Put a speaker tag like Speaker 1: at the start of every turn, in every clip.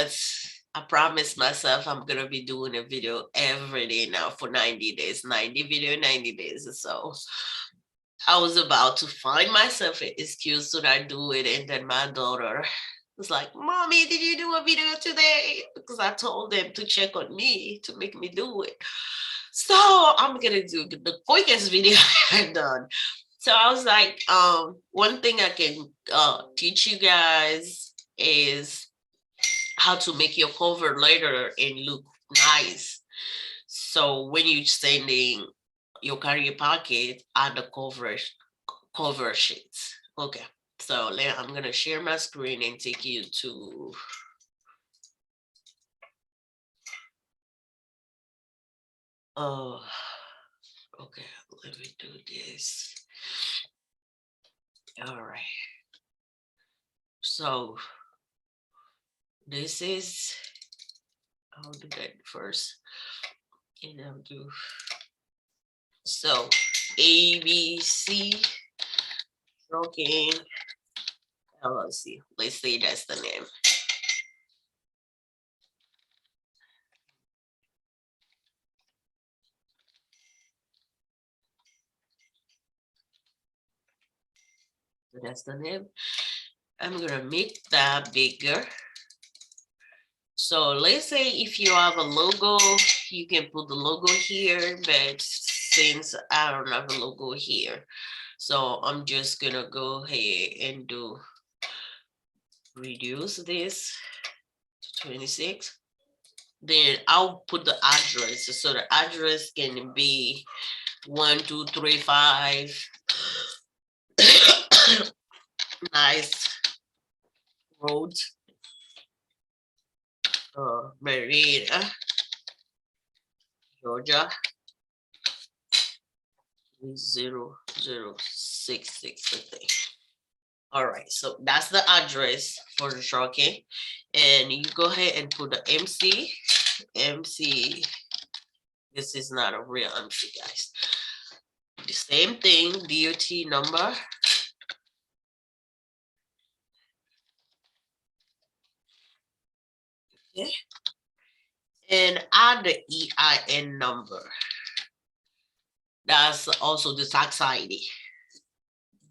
Speaker 1: but I promised myself I'm gonna be doing a video every day now for 90 days, 90 video, 90 days. So I was about to find myself an excuse to not do it. And then my daughter was like, Mommy, did you do a video today? Because I told them to check on me to make me do it. So I'm gonna do the quickest video I've done. So I was like, one thing I can teach you guys is how to make your cover letter and look nice. So when you're sending your career packet, add the cover sheets. Okay. So I'm gonna share my screen and take you to okay, let me do this. All right. So this is, I'll do that first. And I'll do, so ABC Stroking LLC. Let's say that's the name. So that's the name. I'm gonna make that bigger. So let's say if you have a logo, you can put the logo here, but since I don't have a logo here, so I'm just gonna go ahead and do reduce this to 26. Then I'll put the address. So the address can be 1235 Nice Road, Marietta, Georgia 00066, I think. All right, so that's the address for the trucking, and you go ahead and put the MC. This is not a real MC, guys. The same thing, DOT number. Okay. And add the EIN number. That's also the tax ID.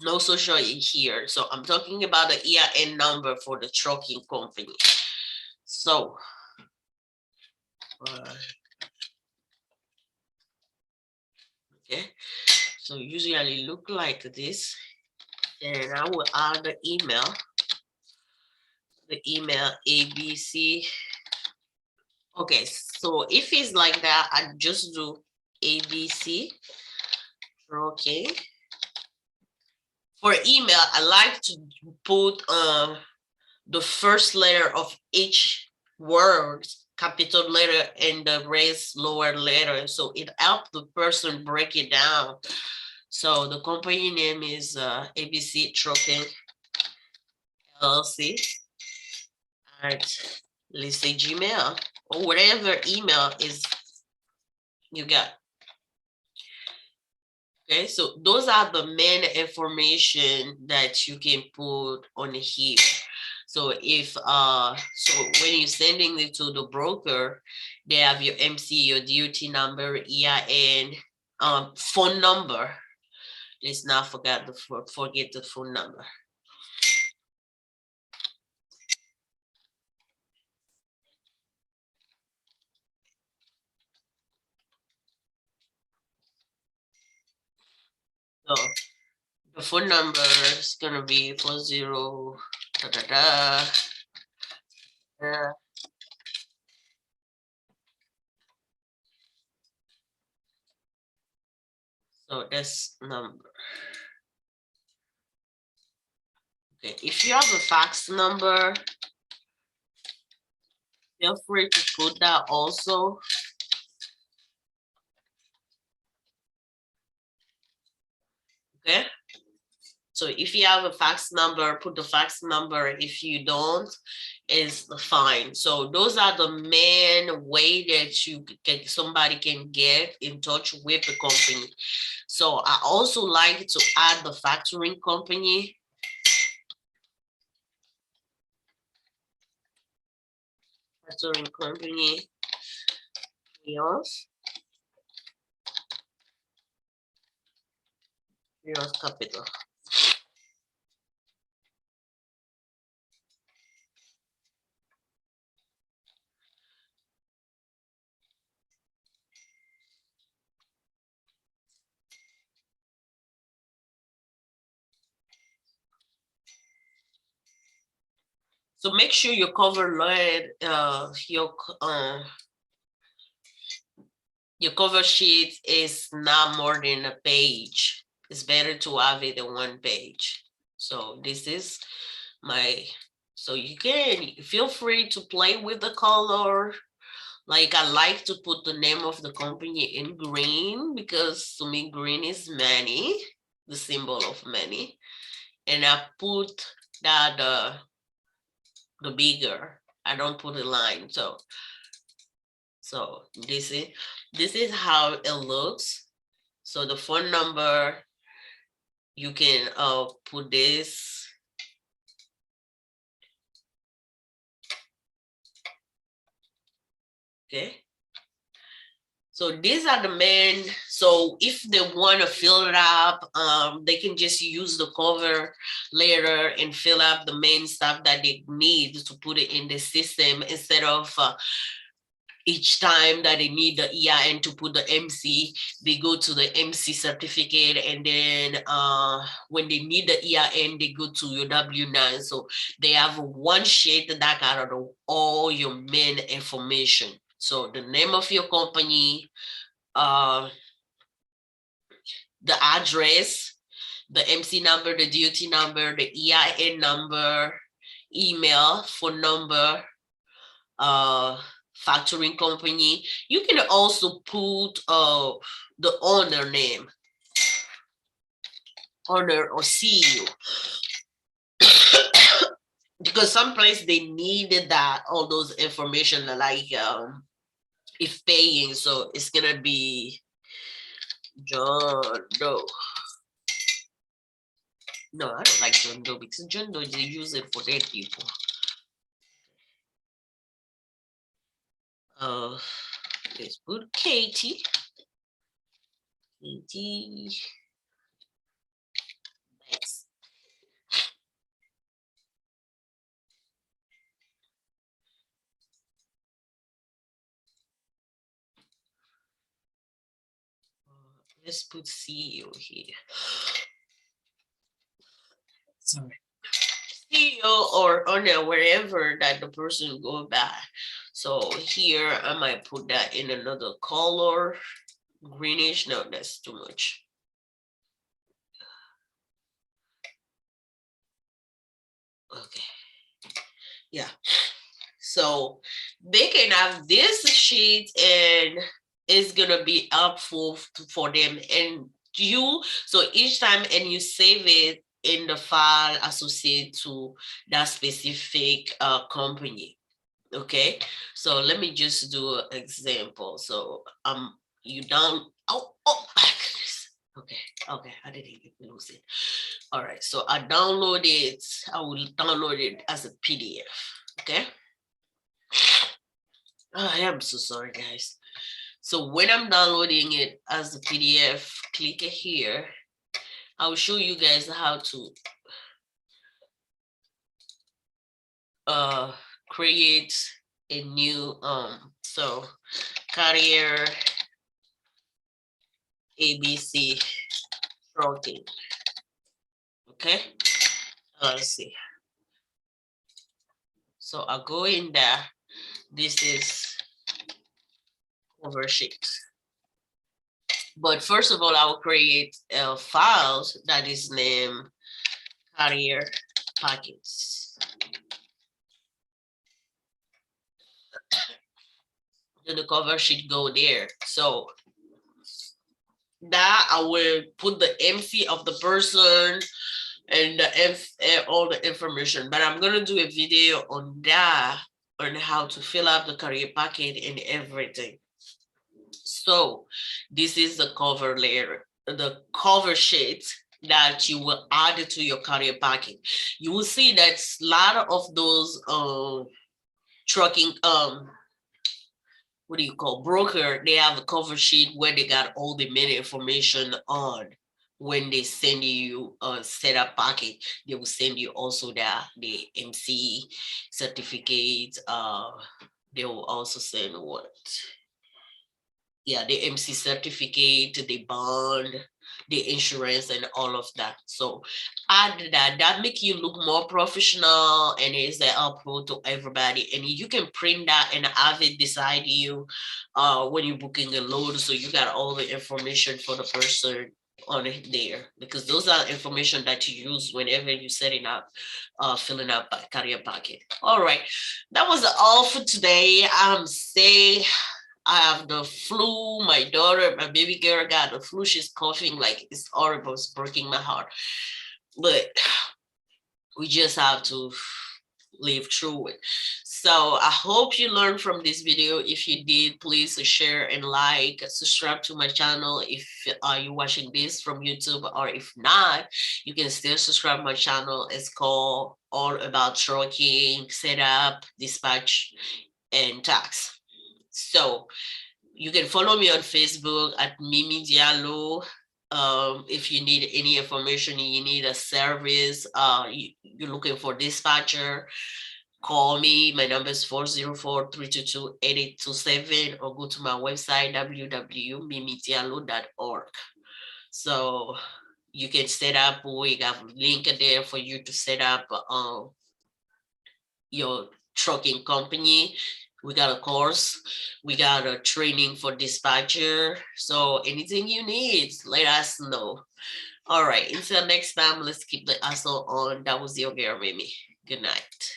Speaker 1: No social here. So I'm talking about the EIN number for the trucking company. So okay, so usually look like this, and I will add the email ABC. Okay, so if it's like that, I just do ABC. Okay, for email, I like to put the first letter of each word capital letter and the rest lower letter, so it helps the person break it down. So the company name is ABC Trucking LLC at, let's say, Gmail or whatever email is you got. Okay, so those are the main information that you can put on here. So if so when you're sending it to the broker, they have your MC, your DOT number, EIN, phone number. Let's not forget the phone number. So the phone number is gonna be 40 da da da. So this number. Okay, if you have a fax number, feel free to put that also. Okay. So if you have a fax number, put the fax number. If you don't, is fine. So those are the main way that you can, somebody can get in touch with the company. So I also like to add the factoring company. Factoring company, Rios Capital. So make sure your cover letter, your cover sheet is not more than a page. It's better to have it in one page. So this is my, so you can feel free to play with the color. Like I like to put the name of the company in green because to me green is money, the symbol of money. And I put that the bigger. I don't put a line. So this is how it looks. So the phone number, you can put this. Okay. So these are the main, so if they want to fill it up, they can just use the cover later and fill up the main stuff that they need to put it in the system instead of each time that they need the EIN to put the MC, they go to the MC certificate, and then when they need the EIN, they go to your W-9. So they have one sheet that got all your main information. So the name of your company, the address, the MC number, the DOT number, the EIN number, email, phone number, factoring company. You can also put the owner name, owner or CEO. Because some place they needed that, all those information, like if paying, so it's gonna be John Doe. No, I don't like John Doe because John Doe, they use it for dead people. Let's put Katie. Katie. Nice. Let's put CEO here. Sorry. CEO or owner, wherever that the person go by. So here I might put that in another color, greenish. No, that's too much. Okay. Yeah. So they can have this sheet and it's gonna be helpful for them and you. So each time and you save it in the file associated to that specific company. Okay, so let me just do an example. So you down, oh my goodness. Okay, I didn't even lose it. All right, so I download it. I will download it as a PDF. Okay. Oh, I am so sorry, guys. So when I'm downloading it as a PDF, click it here. I'll show you guys how to create a new so Carrier ABC Trucking. Okay, let's see. So I'll go in there. This is cover sheet. But first of all, I will create a file that is named Carrier Packets. Then the cover sheet go there. So that I will put the MC of the person and all the information. But I'm gonna do a video on that, on how to fill out the carrier packet and everything. So this is the cover layer, the cover sheet that you will add to your carrier packet. You will see that a lot of those trucking, what do you call, broker, they have a cover sheet where they got all the main information on. When they send you a setup packet, they will send you also the MC certificate. They will also send what? Yeah, the MC certificate, the bond, the insurance, and all of that. So add that make you look more professional, and it's an upload to everybody. And you can print that and have it beside you when you're booking a load. So you got all the information for the person on it there, because those are information that you use whenever you're setting up, filling up a carrier packet. All right, that was all for today. Say I have the flu. My daughter, my baby girl got the flu. She's coughing like it's horrible. It's breaking my heart. But we just have to live through it. So I hope you learned from this video. If you did, please share and like, subscribe to my channel if you're watching this from YouTube, or if not, you can still subscribe to my channel. It's called All About Trucking, Setup, Dispatch, and Tax. So you can follow me on Facebook at Mimi Diallo. If you need any information, you need a service, you're looking for dispatcher, call me. My number is 404-322-8827, or go to my website, www.mimidiallo.org. So you can set up, we have a link there for you to set up your trucking company. We got a course, we got a training for dispatcher. So anything you need, let us know. All right, until next time, let's keep the hustle on. That was your girl, Mimi. Good night.